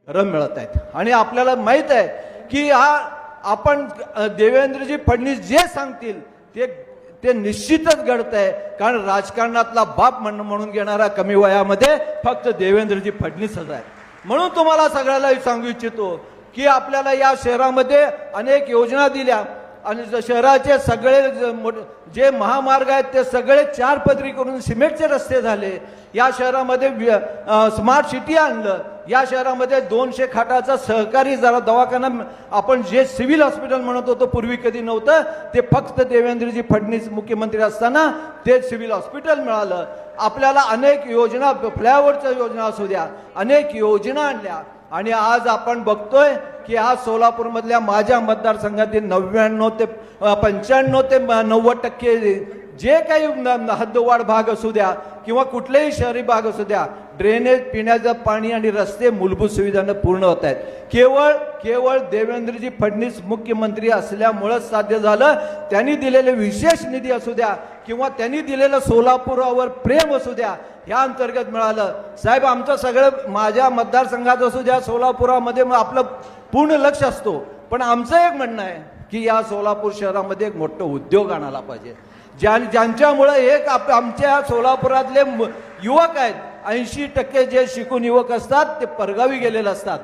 घरं मिळत आहेत आणि आपल्याला माहित आहे की आपण देवेंद्रजी फडणवीस जे सांगतील ते ते निश्चितच घडतंय, कारण राजकारणातला बाप म्हणून घेणारा कमी वयामध्ये फक्त देवेंद्रजी फडणवीसच आहे. म्हणून तुम्हाला सगळ्याला सांगू इच्छितो की आपल्याला या शहरामध्ये अनेक योजना दिल्या आणि शहराचे सगळे जे महामार्ग आहेत ते सगळे 4 पदरी करून सिमेंटचे रस्ते झाले. या शहरामध्ये स्मार्ट सिटी आणलं. या शहरामध्ये 200 खाटाचा सहकारी जरा दवाखाना, आपण जे सिव्हिल हॉस्पिटल म्हणत होतो पूर्वी कधी नव्हतं, ते फक्त देवेंद्रजी फडणवीस मुख्यमंत्री असताना ते सिव्हिल हॉस्पिटल मिळालं. आपल्याला अनेक योजना, फ्लायओव्हरच्या योजना असू द्या, अनेक योजना आणल्या आणि आज आपण बघतोय की आज सोलापूरमधल्या माझ्या मतदारसंघातील 99 ते 95 ते 90% जे काही हद्दवाढ भाग असू द्या किंवा कुठलेही शहरी भाग असू द्या, ड्रेनेज, पिण्याचं पाणी आणि रस्ते मूलभूत सुविधांना पूर्ण होत आहेत. केवळ देवेंद्रजी फडणवीस मुख्यमंत्री असल्यामुळे साध्य झालं. त्यांनी दिलेले विशेष निधी असू द्या किंवा त्यांनी दिलेलं सोलापुरावर प्रेम असू द्या, या अंतर्गत मिळालं. साहेब, आमचं सगळं माझ्या मतदारसंघात असू द्या, सोलापुरामध्ये आपलं पूर्ण लक्ष असतो, पण आमचं एक म्हणणं आहे की या सोलापूर शहरामध्ये एक मोठं उद्योग आणायला पाहिजे, ज्यांच्यामुळे एक आमच्या सोलापुरातले युवक आहेत, 80% जे शिकून युवक असतात ते परगावी गेलेले असतात.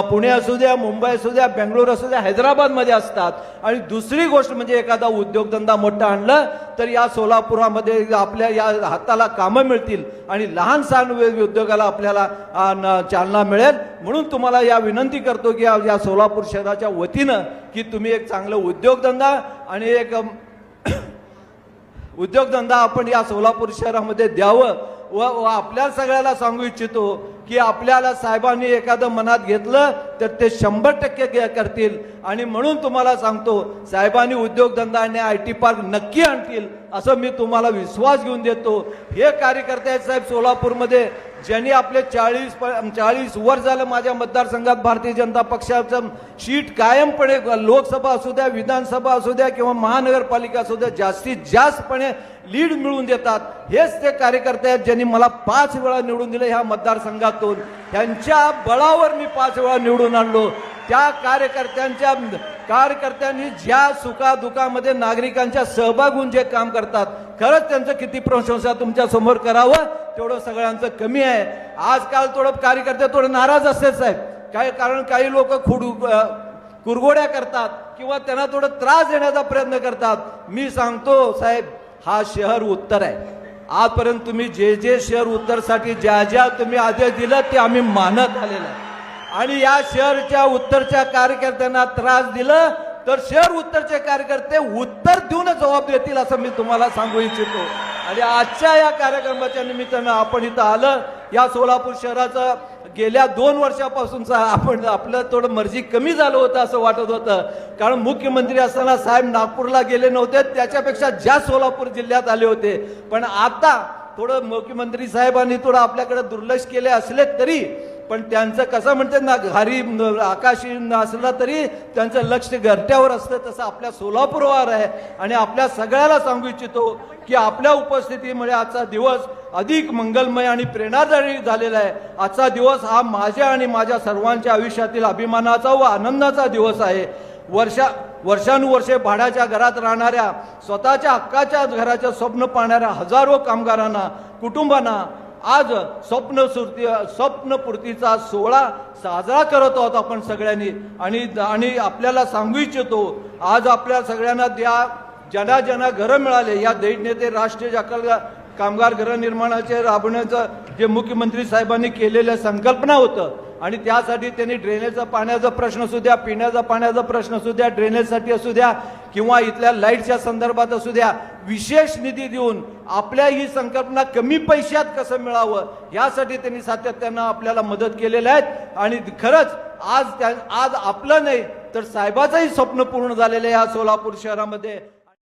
पुणे असू द्या, मुंबई असू द्या, बेंगळूर असू द्या, हैदराबादमध्ये असतात. आणि दुसरी गोष्ट म्हणजे एखादा उद्योगधंदा मोठा आणलं तर या सोलापुरामध्ये आपल्या या हाताला कामं मिळतील आणि लहान सहान उद्योगाला आपल्याला चालना मिळेल. म्हणून तुम्हाला या विनंती करतो की या सोलापूर शहराच्या वतीनं की तुम्ही एक चांगलं उद्योगधंदा आणि एक उद्योगधंदा आपण या सोलापूर शहरामध्ये द्यावं. व आपल्या सगळ्याला सांगू इच्छितो की आपल्याला साहेबांनी एखादं मनात घेतलं तर ते 100% करतील. आणि म्हणून तुम्हाला सांगतो, साहेबांनी उद्योगधंदा आणि IT पार्क नक्की आणतील असं मी तुम्हाला विश्वास घेऊन देतो. हे कार्यकर्ते आहेत साहेब सोलापूरमध्ये, ज्यांनी आपले 40 वर्ष झालं माझ्या मतदारसंघात भारतीय जनता पक्षाचं शीट कायमपणे, लोकसभा असू द्या, विधानसभा असू द्या किंवा महानगरपालिका असू द्या, जास्तीत जास्तपणे लीड मिळवून देतात. हेच ते कार्यकर्ते आहेत ज्यांनी मला 5 वेळा निवडून दिले ह्या मतदारसंघातून. त्यांच्या बळावर मी 5 वेळा निवडून आणलो. त्या कार्यकर्त्यांनी ज्या सुखादुखामध्ये नागरिकांच्या सहभाग होऊन जे काम करतात, खरंच त्यांचं किती प्रशंसा तुमच्या समोर करावं तेवढं सगळ्यांचं कमी आहे. आजकाल थोडं कार्यकर्ते थोडं नाराज असतेच साहेब, कारण काही लोक कुरघोड्या करतात किंवा त्यांना थोडं त्रास देण्याचा प्रयत्न करतात. मी सांगतो साहेब, हा शहर उत्तर आहे. आजपर्यंत तुम्ही जे शहर उत्तरसाठी ज्या तुम्ही आदेश दिला ते आम्ही मानत आलेलं आहे. आणि या शहरच्या उत्तरच्या कार्यकर्त्यांना त्रास दिलं तर शहर उत्तरचे कार्यकर्ते उत्तर देऊनच जबाब देतील असं मी तुम्हाला सांगू इच्छितो. आणि आजच्या या कार्यक्रमाच्या निमित्तानं आपण इथं आलं. या सोलापूर शहराचं गेल्या 2 वर्षापासूनचा आपलं थोडं मर्जी कमी झालं होतं असं वाटत होतं, कारण मुख्यमंत्री असताना साहेब नागपूरला गेले नव्हते, त्याच्यापेक्षा जास्त सोलापूर जिल्ह्यात आले होते. पण आता थोडं मुख्यमंत्री साहेबांनी थोडं आपल्याकडे दुर्लक्ष केले असले तरी, पण त्यांचं कसं म्हणतात ना, घारी आकाशी असलं तरी त्यांचं लक्ष घरट्यावर असतं, तसं आपल्या सोलापूरवर आहे. आणि आपल्या सगळ्याला सांगू इच्छितो की आपल्या उपस्थितीमुळे आजचा दिवस अधिक मंगलमय आणि प्रेरणादायी झालेला आहे. आजचा दिवस हा माझ्या आणि माझ्या सर्वांच्या आयुष्यातील अभिमानाचा व आनंदाचा दिवस आहे. वर्षानुवर्षे भाड्याच्या घरात राहणाऱ्या, स्वतःच्या हक्काच्या घराचं स्वप्न पाहणाऱ्या हजारो कामगारांना, कुटुंबांना आज स्वप्नपूर्तीचा सोहळा साजरा करत आहोत आपण सगळ्यांनी. आणि आपल्याला सांगू इच्छितो, आज आपल्या सगळ्यांना ज्यांना घरं मिळाले, या नेते राष्ट्रीय कामगार गृहनिर्माणाचे राबवण्याचं जे मुख्यमंत्री साहेबांनी केलेलं संकल्पना होतं, आणि त्यासाठी त्यांनी ड्रेनेजचा पाण्याचा प्रश्न असू द्या, पिण्याचा पाण्याचा प्रश्न असू द्या, ड्रेनेजसाठी असू द्या किंवा इथल्या लाईटच्या संदर्भात असू द्या, विशेष निधी देऊन आपल्या ही संकल्पना कमी पैशात कसं मिळावं यासाठी त्यांनी सातत्यानं आपल्याला मदत केलेली आहे. आणि खरंच आज आपलं नाही तर साहेबाचंही स्वप्न पूर्ण झालेलं आहे या सोलापूर शहरामध्ये.